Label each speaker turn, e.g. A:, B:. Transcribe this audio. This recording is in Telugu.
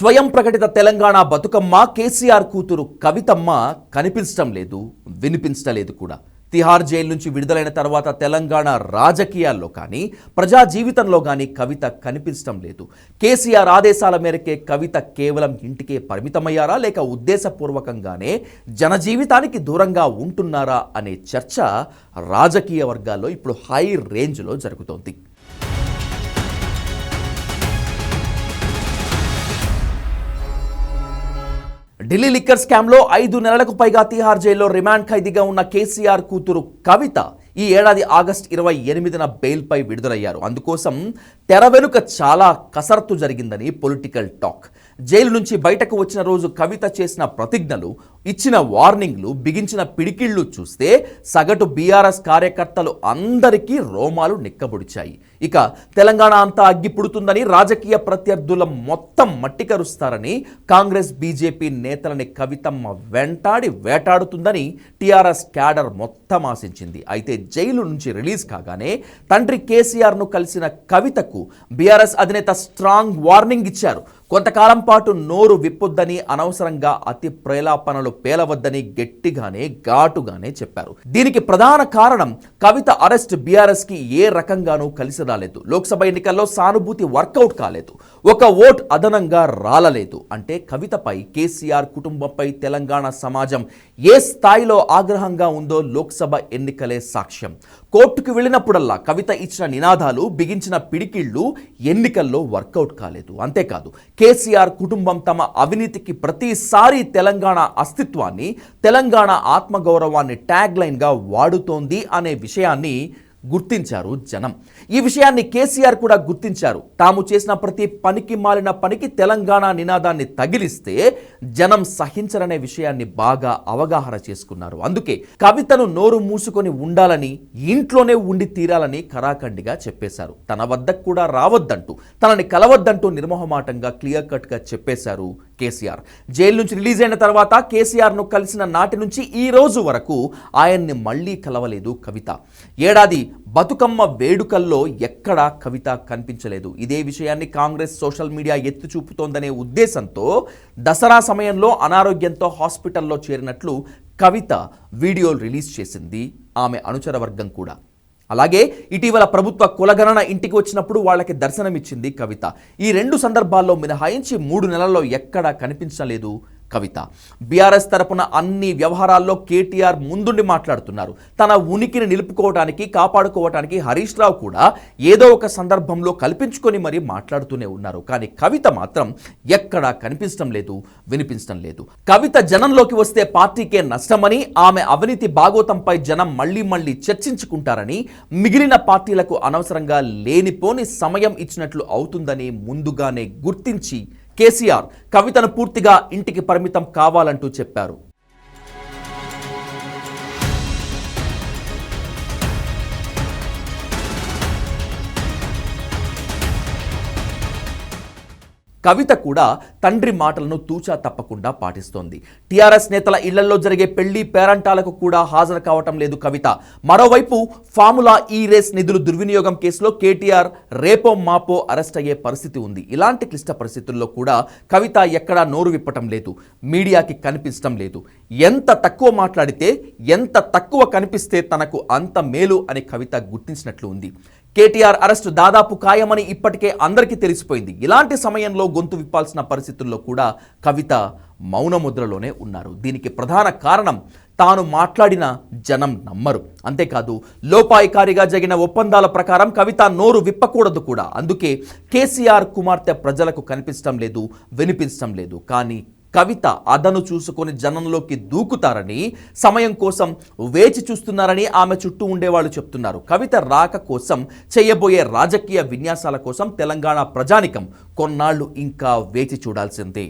A: స్వయం ప్రకటిత తెలంగాణ బతుకమ్మ కేసీఆర్ కూతురు కవితమ్మ కనిపించడం లేదు, వినిపించడం లేదు కూడా. తిహార్ జైలు నుంచి విడుదలైన తర్వాత తెలంగాణ రాజకీయాల్లో కానీ ప్రజా జీవితంలో కానీ కవిత కనిపించడం లేదు. కేసీఆర్ ఆదేశాల మేరకే కవిత కేవలం ఇంటికే పరిమితమయ్యారా, లేక ఉద్దేశపూర్వకంగానే జనజీవితానికి దూరంగా ఉంటున్నారా అనే చర్చ రాజకీయ వర్గాల్లో ఇప్పుడు హై రేంజ్లో జరుగుతోంది. ఢిల్లీ లిక్కర్ స్కామ్లో 5 నెలలకు పైగా తిహార్ జైల్లో రిమాండ్ ఖైదీగా ఉన్న కేసీఆర్ కూతురు కవిత ఈ ఏడాది ఆగస్టు 28న బెయిల్పై విడుదలయ్యారు. అందుకోసం తెర వెనుక చాలా కసరత్తు జరిగిందని పొలిటికల్ టాక్. జైలు నుంచి బయటకు వచ్చిన రోజు కవిత చేసిన ప్రతిజ్ఞలు, ఇచ్చిన వార్నింగ్లు, బిగించిన పిడికిళ్లు చూస్తే సగటు బీఆర్ఎస్ కార్యకర్తలు అందరికీ రోమాలు నిక్కబొడిచాయి. ఇక తెలంగాణ అంతా అగ్గిపుడుతుందని, రాజకీయ ప్రత్యర్థుల మొత్తం మట్టి కరుస్తారని, కాంగ్రెస్ బీజేపీ నేతలని కవితమ్మ వెంటాడి వేటాడుతుందని టీఆర్ఎస్ క్యాడర్ మొత్తం ఆశించింది. అయితే జైలు నుంచి రిలీజ్ కాగానే తండ్రి కేసీఆర్ను కలిసిన కవితకు బీఆర్ఎస్ అధినేత స్ట్రాంగ్ వార్నింగ్ ఇచ్చారు. కొంతకాలం పాటు నోరు విప్పొద్దని, అనవసరంగా అతి ప్రేలాపనలు పేలవద్దని గట్టిగానే ఘాటుగానే చెప్పారు. దీనికి ప్రధాన కారణం కవిత అరెస్ట్ బీఆర్ఎస్ కి ఏ రకంగానూ కలిసి రాలేదు. లోక్సభ ఎన్నికల్లో సానుభూతి వర్కౌట్ కాలేదు, ఒక ఓట్ అదనంగా రాలలేదు. అంటే కవితపై, కేసీఆర్ కుటుంబంపై తెలంగాణ సమాజం ఏ స్థాయిలో ఆగ్రహంగా ఉందో లోక్సభ ఎన్నికలే సాక్ష్యం. కోర్టుకు వెళ్ళినప్పుడల్లా కవిత ఇచ్చిన నినాదాలు, బిగించిన పిడికిళ్లు ఎన్నికల్లో వర్కౌట్ కాలేదు. అంతేకాదు కేసీఆర్ కుటుంబం తమ అవినీతికి ప్రతిసారి తెలంగాణ అస్తిత్వాన్ని, తెలంగాణ ఆత్మగౌరవాన్ని ట్యాగ్ లైన్గా వాడుతోంది అనే విషయాన్ని గుర్తించారు జనం. ఈ విషయాన్ని కేసీఆర్ కూడా గుర్తించారు. తాము చేసిన ప్రతి పనికి మాలిన పనికి తెలంగాణ నినాదాన్ని తగిలిస్తే జనం సహించరనే విషయాన్ని బాగా అవగాహన చేసుకున్నారు. అందుకే కవితను నోరు మూసుకొని ఉండాలని, ఇంట్లోనే ఉండి తీరాలని కరాఖండిగా చెప్పేశారు. తన వద్దకు కూడా రావద్దంటూ, తనని కలవద్దంటూ నిర్మోహమాటంగా క్లియర్ కట్గా చెప్పేశారు కేసీఆర్. జైలు నుంచి రిలీజ్ అయిన తర్వాత కేసీఆర్ను కలిసిన నాటి నుంచి ఈ రోజు వరకు ఆయన్ని మళ్లీ కలవలేదు కవిత. ఏడాది బతుకమ్మ వేడుకల్లో ఎక్కడా కవిత కనిపించలేదు. ఇదే విషయాన్ని కాంగ్రెస్ సోషల్ మీడియా ఎత్తి చూపుతోందనే ఉద్దేశంతో దసరా సమయంలో అనారోగ్యంతో హాస్పిటల్లో చేరినట్లు కవిత వీడియోలు రిలీజ్ చేసింది ఆమె అనుచర వర్గం కూడా. అలాగే ఇటీవల ప్రభుత్వ కులగణన ఇంటికి వచ్చినప్పుడు వాళ్ళకి దర్శనమిచ్చింది కవిత. ఈ 2 సందర్భాల్లో మినహాయించి 3 నెలల్లో ఎక్కడా కనిపించలేదు కవిత. బీఆర్ఎస్ తరపున అన్ని వ్యవహారాల్లో కేటీఆర్ ముందుండి మాట్లాడుతున్నారు. తన ఉనికిని నిలుపుకోవడానికి, కాపాడుకోవడానికి హరీష్ రావు కూడా ఏదో ఒక సందర్భంలో కల్పించుకొని మరీ మాట్లాడుతూనే ఉన్నారు. కానీ కవిత మాత్రం ఎక్కడా కనిపించడం లేదు, వినిపించడం లేదు. కవిత జనంలోకి వస్తే పార్టీకే నష్టమని, ఆమె అవినీతి బాగోతంపై జనం మళ్లీ చర్చించుకుంటారని, మిగిలిన పార్టీలకు అనవసరంగా లేనిపోని సమయం ఇచ్చినట్లు అవుతుందని ముందుగానే గుర్తించి కేసీఆర్ కవితను పూర్తిగా ఇంటికి పరిమితం కావాలంటూ చెప్పారు. కవిత కూడా తండ్రి మాటలను తూచా తప్పకుండా పాటిస్తోంది. టీఆర్ఎస్ నేతల ఇళ్లలో జరిగే పెళ్లి పేరంటాలకు కూడా హాజరు కావటం లేదు కవిత. మరోవైపు ఫార్ములా ఈ రేస్ నిధులు దుర్వినియోగం కేసులో కేటీఆర్ రేపో మాపో అరెస్ట్ అయ్యే పరిస్థితి ఉంది. ఇలాంటి క్లిష్ట పరిస్థితుల్లో కూడా కవిత ఎక్కడా నోరు విప్పటం లేదు, మీడియాకి కనిపించడం లేదు. ఎంత తక్కువ మాట్లాడితే, ఎంత తక్కువ కనిపిస్తే తనకు అంత మేలు అని కవిత గుర్తించినట్లు ఉంది. కేటీఆర్ అరెస్టు దాదాపు ఖాయమని ఇప్పటికే అందరికీ తెలిసిపోయింది. ఇలాంటి సమయంలో గొంతు విప్పాల్సిన పరిస్థితుల్లో కూడా కవిత మౌనముద్రలోనే ఉన్నారు. దీనికి ప్రధాన కారణం తాను మాట్లాడిన జనం నమ్మరు. అంతేకాదు లోపాయికారిగా జరిగిన ఒప్పందాల ప్రకారం కవిత నోరు విప్పకూడదు కూడా. అందుకే కేసీఆర్ కుమార్తె ప్రజలకు కనిపించడం లేదు, వినిపించడం లేదు. కానీ కవిత అదను చూసుకొని జనంలోకి దూకుతారని, సమయం కోసం వేచి చూస్తున్నారని ఆమె చుట్టూ ఉండేవాళ్ళు చెప్తున్నారు. కవిత రాక కోసం, చేయబోయే రాజకీయ విన్యాసాల కోసం తెలంగాణ ప్రజానికం కొన్నాళ్లు ఇంకా వేచి చూడాల్సిందే.